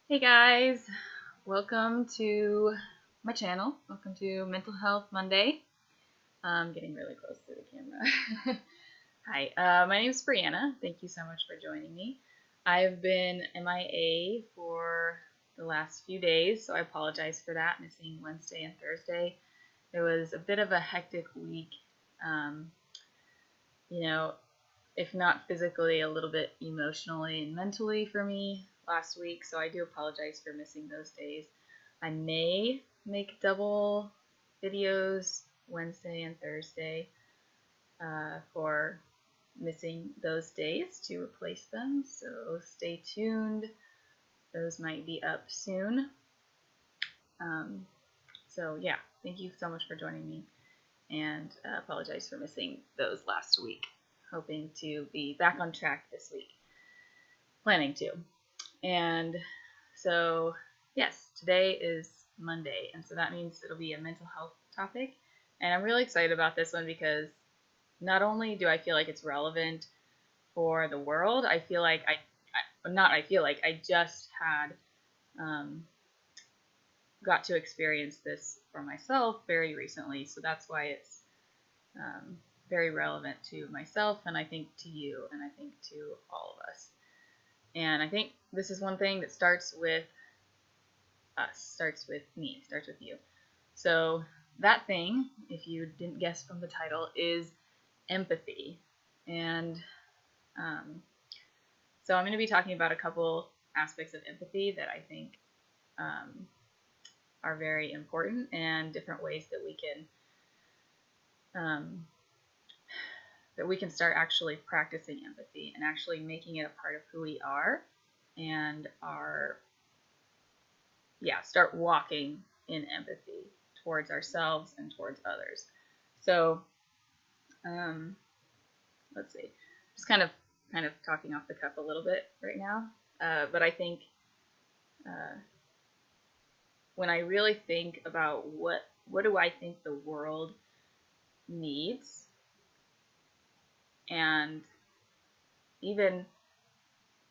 Hey guys, welcome to my channel. Welcome to Mental Health Monday. I'm getting really close to the camera. Hi, my name is Brianna. Thank you so much for joining me. I've been MIA for the last few days, so I apologize for that, missing Wednesday and Thursday. It was a bit of a hectic week, um, you know, if not physically, a little bit emotionally and mentally for me last week, so I do apologize for missing those days. I may make double videos Wednesday and Thursday for missing those days to replace them, so stay tuned. Those might be up soon. Um, so yeah, thank you so much for joining me, and apologize for missing those last week. Hoping to be back on track this week. Planning to. And so, yes, today is Monday, and so that means it'll be a mental health topic. And I'm really excited about this one because not only do I feel like it's relevant for the world, I feel like I just had got to experience this for myself very recently, so that's why it's very relevant to myself, and I think to you, and I think to all of us. And I think this is one thing that starts with us, starts with me, starts with you. So that thing, if you didn't guess from the title, is empathy. And so I'm going to be talking about a couple aspects of empathy that I think are very important, and different ways that we can start actually practicing empathy and actually making it a part of who we are, and start walking in empathy towards ourselves and towards others. So let's see, just kind of talking off the cuff a little bit right now, but I think when I really think about what do I think the world needs, and even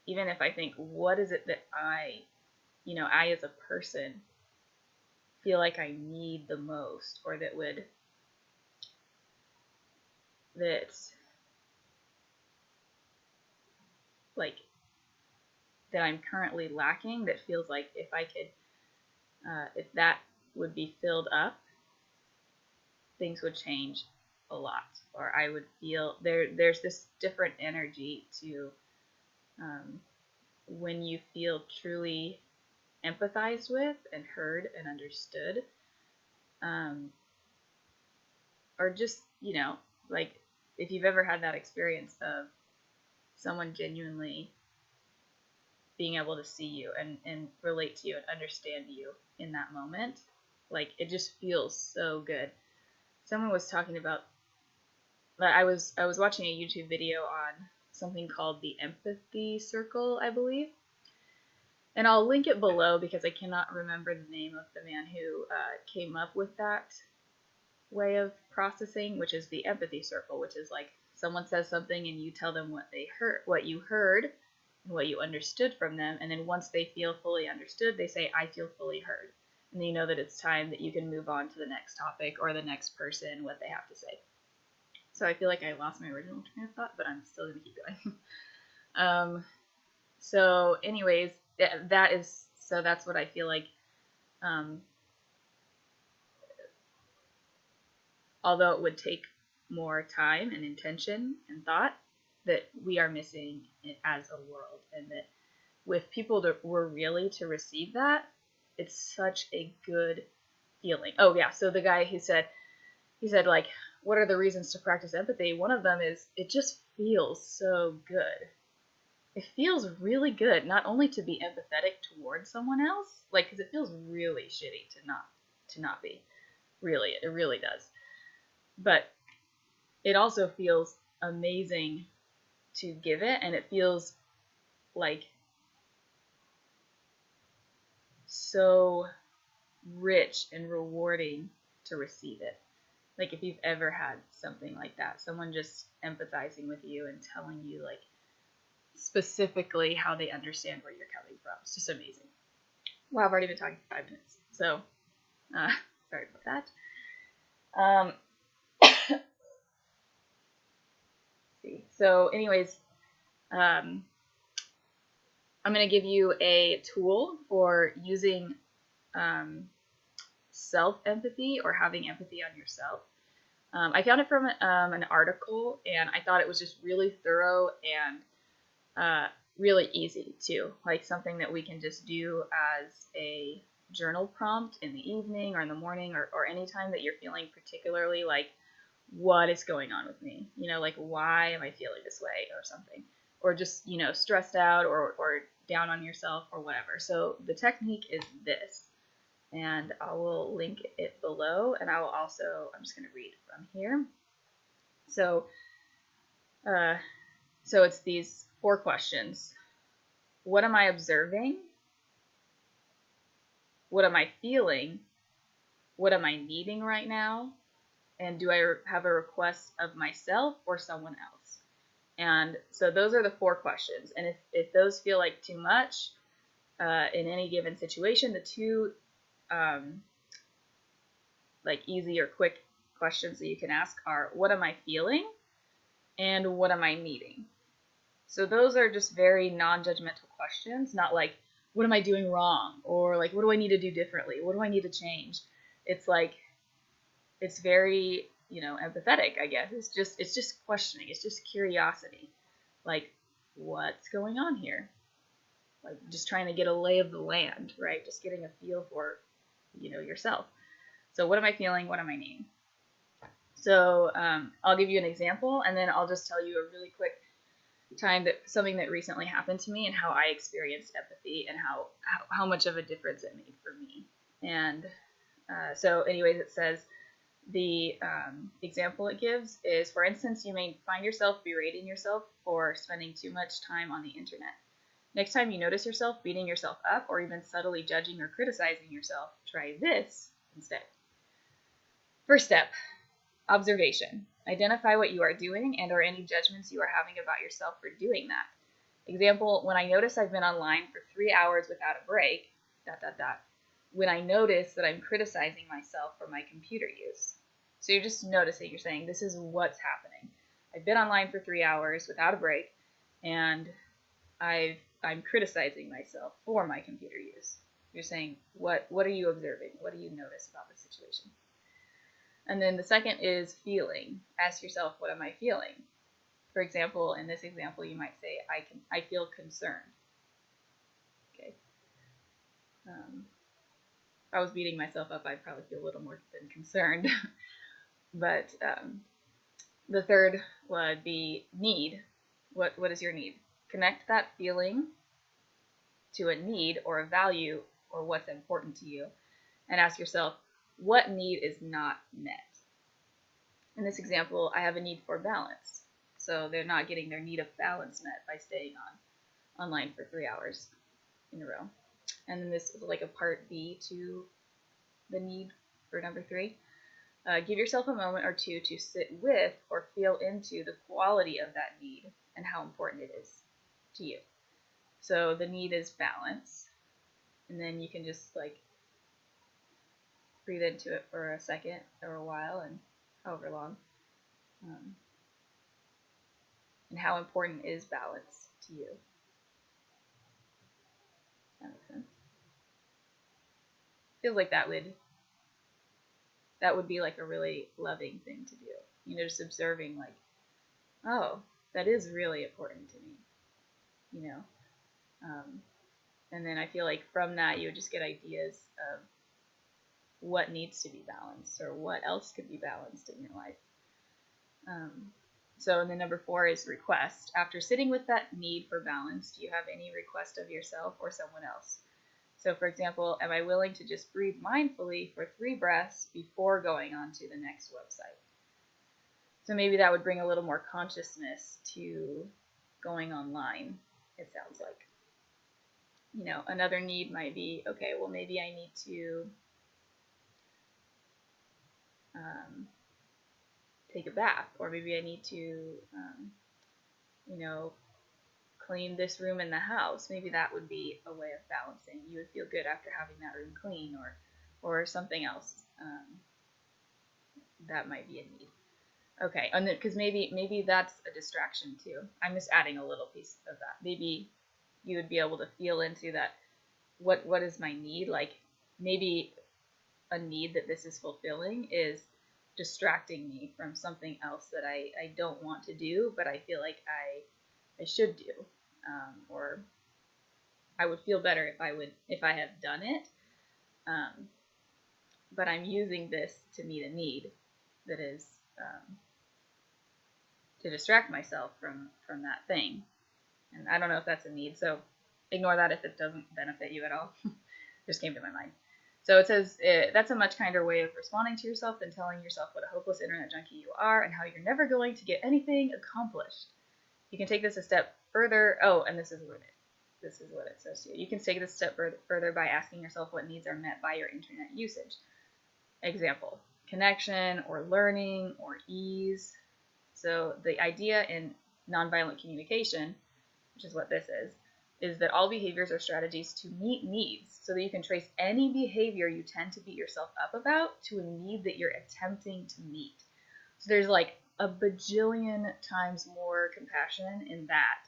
if I think what is it that I as a person feel like I need the most, or that like that I'm currently lacking, that feels like if I could if that would be filled up, things would change a lot, or I would feel there's this different energy to when you feel truly empathized with and heard and understood, or just like if you've ever had that experience of someone genuinely being able to see you and relate to you and understand you in that moment, like it just feels so good. Someone was talking about, I was watching a YouTube video on something called the empathy circle, I believe, and I'll link it below because I cannot remember the name of the man who came up with that way of processing, which is the empathy circle, which is like someone says something and you tell them what you heard and what you understood from them, and then once they feel fully understood, they say, I feel fully heard. And then you know that it's time that you can move on to the next topic or the next person, what they have to say. So I feel like I lost my original train of thought, but I'm still going to keep going. So anyways, that's what I feel like. Although it would take more time and intention and thought, that we are missing it as a world, and that with people that were really to receive that, it's such a good feeling. Oh yeah, so the guy he said like, what are the reasons to practice empathy? One of them is it just feels so good. It feels really good not only to be empathetic towards someone else, like, because it feels really shitty to not be. Really, it really does. But it also feels amazing to give it, and it feels like so rich and rewarding to receive it. Like if you've ever had something like that, someone just empathizing with you and telling you like specifically how they understand where you're coming from. It's just amazing. Wow, I've already been talking for 5 minutes. So, sorry about that. See. So, anyways, I'm going to give you a tool for using self-empathy or having empathy on yourself. I found it from an article, and I thought it was just really thorough and really easy too. Like something that we can just do as a journal prompt in the evening or in the morning or any time that you're feeling particularly like, what is going on with me? You know, like, why am I feeling this way or something? Or just, you know, stressed out or down on yourself or whatever. So the technique is this. And I will link it below, and I will also, I'm just going to read from here. So, so it's these 4 questions. What am I observing? What am I feeling? What am I needing right now? And do I have a request of myself or someone else? And so those are the 4 questions. And if those feel like too much in any given situation, the 2 like easy or quick questions that you can ask are, what am I feeling? And what am I needing? So those are just very non-judgmental questions, not like, what am I doing wrong? Or like, what do I need to do differently? What do I need to change? It's like, it's very, you know, empathetic, I guess. It's just questioning. It's just curiosity. Like, what's going on here? Like, just trying to get a lay of the land, right? Just getting a feel for, you know, yourself. So what am I feeling? What am I needing? So I'll give you an example, and then I'll just tell you a really quick time that something that recently happened to me and how I experienced empathy and how much of a difference it made for me. And so anyways, it says the example it gives is, for instance, you may find yourself berating yourself for spending too much time on the internet. Next time you notice yourself beating yourself up or even subtly judging or criticizing yourself, try this instead. First step, observation. Identify what you are doing and or any judgments you are having about yourself for doing that. Example, when I notice I've been online for 3 hours without a break, ... When I notice that I'm criticizing myself for my computer use. So you're just noticing, you're saying, this is what's happening. I've been online for 3 hours without a break, and I'm criticizing myself for my computer use. You're saying, what are you observing? What do you notice about the situation? And then the second is feeling. Ask yourself, what am I feeling? For example, in this example, you might say, I feel concerned. Okay. If I was beating myself up, I'd probably feel a little more than concerned. But the third would be need. What is your need? Connect that feeling to a need or a value or what's important to you, and ask yourself, what need is not met? In this example, I have a need for balance. So they're not getting their need of balance met by staying online for 3 hours in a row. And then this is like a part B to the need for number 3. Give yourself a moment or two to sit with or feel into the quality of that need and how important it is to you. So the need is balance. And then you can just like breathe into it for a second or a while and however long. And how important is balance to you? That makes sense. Feels like that would be like a really loving thing to do. You know, just observing like, oh, that is really important to me. You know, and then I feel like from that you would just get ideas of what needs to be balanced or what else could be balanced in your life. So and then number 4 is request. After sitting with that need for balance, do you have any request of yourself or someone else? So for example, am I willing to just breathe mindfully for 3 breaths before going on to the next website? So maybe that would bring a little more consciousness to going online, it sounds like. You know, another need might be, okay, well maybe I need to take a bath, or maybe I need to, you know, clean this room in the house. Maybe that would be a way of balancing. You would feel good after having that room clean, or something else. That might be a need. Okay, and because maybe that's a distraction too. I'm just adding a little piece of that. Maybe you would be able to feel into that. What is my need? Like maybe a need that this is fulfilling is distracting me from something else that I don't want to do, but I feel like I should do, or I would feel better if I had done it. But I'm using this to meet a need that is to distract myself from that thing. And I don't know if that's a need, so ignore that if it doesn't benefit you at all. Just came to my mind. So it says that's a much kinder way of responding to yourself than telling yourself what a hopeless internet junkie you are and how you're never going to get anything accomplished. You can take this a step further. Oh, and this is what it says to you. You can take this a step further by asking yourself what needs are met by your internet usage. Example, connection or learning or ease. So the idea in nonviolent communication, which is what this is that all behaviors are strategies to meet needs, so that you can trace any behavior you tend to beat yourself up about to a need that you're attempting to meet. So there's like a bajillion times more compassion in that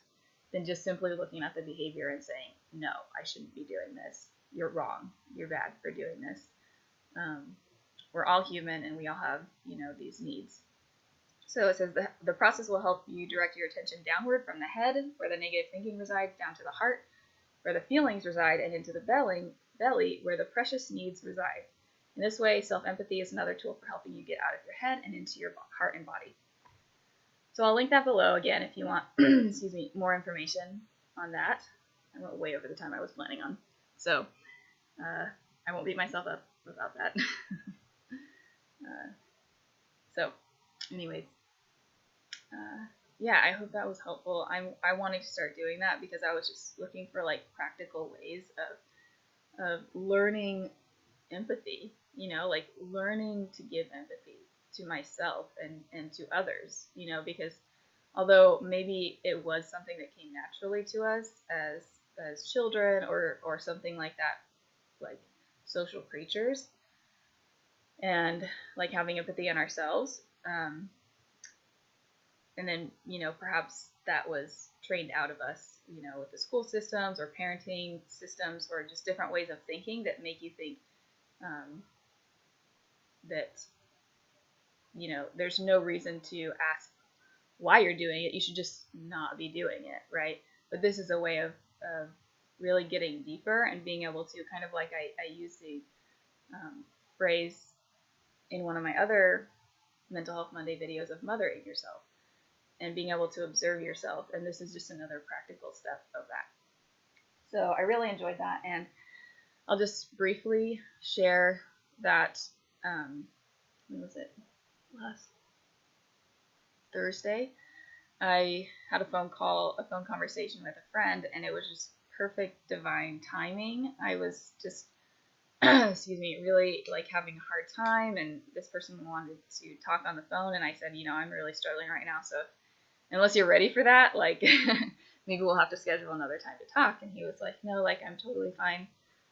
than just simply looking at the behavior and saying, no, I shouldn't be doing this. You're wrong. You're bad for doing this. We're all human and we all have, these needs. So it says the process will help you direct your attention downward from the head, where the negative thinking resides, down to the heart, where the feelings reside, and into the belly, where the precious needs reside. In this way, self-empathy is another tool for helping you get out of your head and into your heart and body. So I'll link that below again if you want more information on that. I went way over the time I was planning on. So I won't beat myself up about that. So anyways, yeah, I hope that was helpful. I wanted to start doing that because I was just looking for like practical ways of learning empathy, like learning to give empathy to myself and to others, because although maybe it was something that came naturally to us as children or something like that, like social creatures, and like having empathy in ourselves, and then, perhaps that was trained out of us, with the school systems or parenting systems or just different ways of thinking that make you think that, there's no reason to ask why you're doing it. You should just not be doing it, right? But this is a way of really getting deeper and being able to kind of like I use the phrase in one of my other Mental Health Monday videos of mothering yourself and being able to observe yourself. And this is just another practical step of that. So I really enjoyed that. And I'll just briefly share that, when was it? Last Thursday, I had a phone conversation with a friend, and it was just perfect divine timing. I was just really like having a hard time, and this person wanted to talk on the phone, and I said, I'm really struggling right now, so unless you're ready for that, like maybe we'll have to schedule another time to talk. And he was like, no, like I'm totally fine,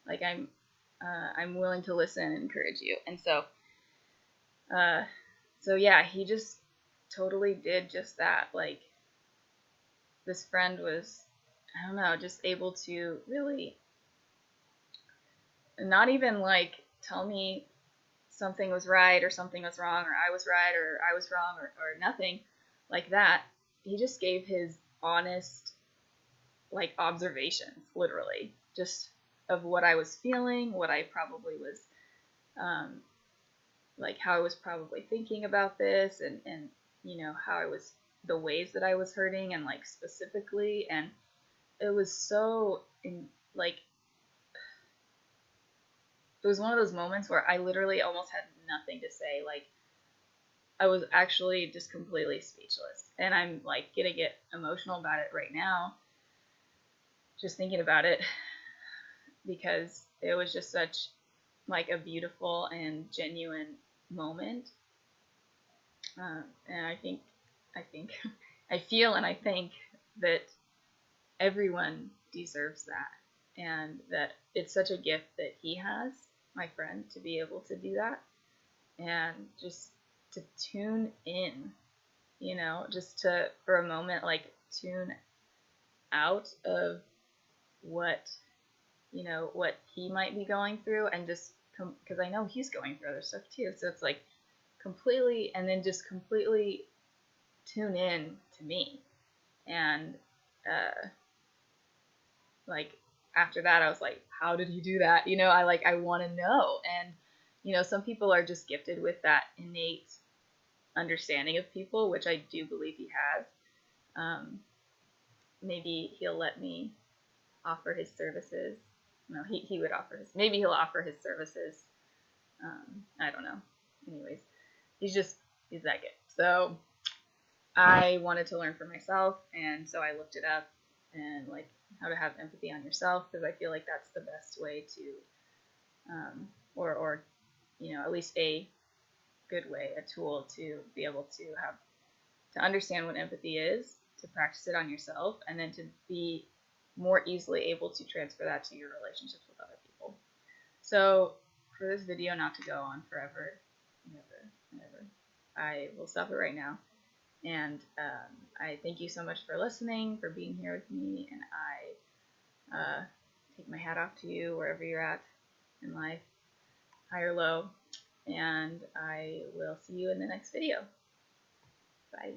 like I'm willing to listen and encourage you. And so yeah, he just totally did just that. Like this friend was, I don't know, just able to really not even like tell me something was right or something was wrong, or I was right or I was wrong, or nothing like that. He just gave his honest like observations, literally, just of what I was feeling, what I probably was like how I was probably thinking about this, and how I was, the ways that I was hurting, and like specifically. And it was so like it was one of those moments where I literally almost had nothing to say. Like I was actually just completely speechless, and I'm like gonna get emotional about it right now, just thinking about it, because it was just such like a beautiful and genuine moment. And I feel and I think that everyone deserves that, and that it's such a gift that he has, my friend, to be able to do that, and just to tune in, just to, for a moment, like, tune out of what, what he might be going through, and just, because I know he's going through other stuff too, so it's like completely, and then just completely tune in to me. And like, after that, I was like, how did he do that? I want to know. And some people are just gifted with that innate understanding of people, which I do believe he has. Maybe he'll let me offer his services. No, he would offer his. Maybe he'll offer his services. I don't know. Anyways, he's that good. So I wanted to learn for myself, and so I looked it up, and like how to have empathy on yourself, because I feel like that's the best way to, or at least a good way, a tool to be able to understand what empathy is, to practice it on yourself, and then to be more easily able to transfer that to your relationships with other people. So for this video not to go on forever, never, I will stop it right now. And I thank you so much for listening, for being here with me, and I take my hat off to you wherever you're at in life, high or low, and I will see you in the next video. Bye.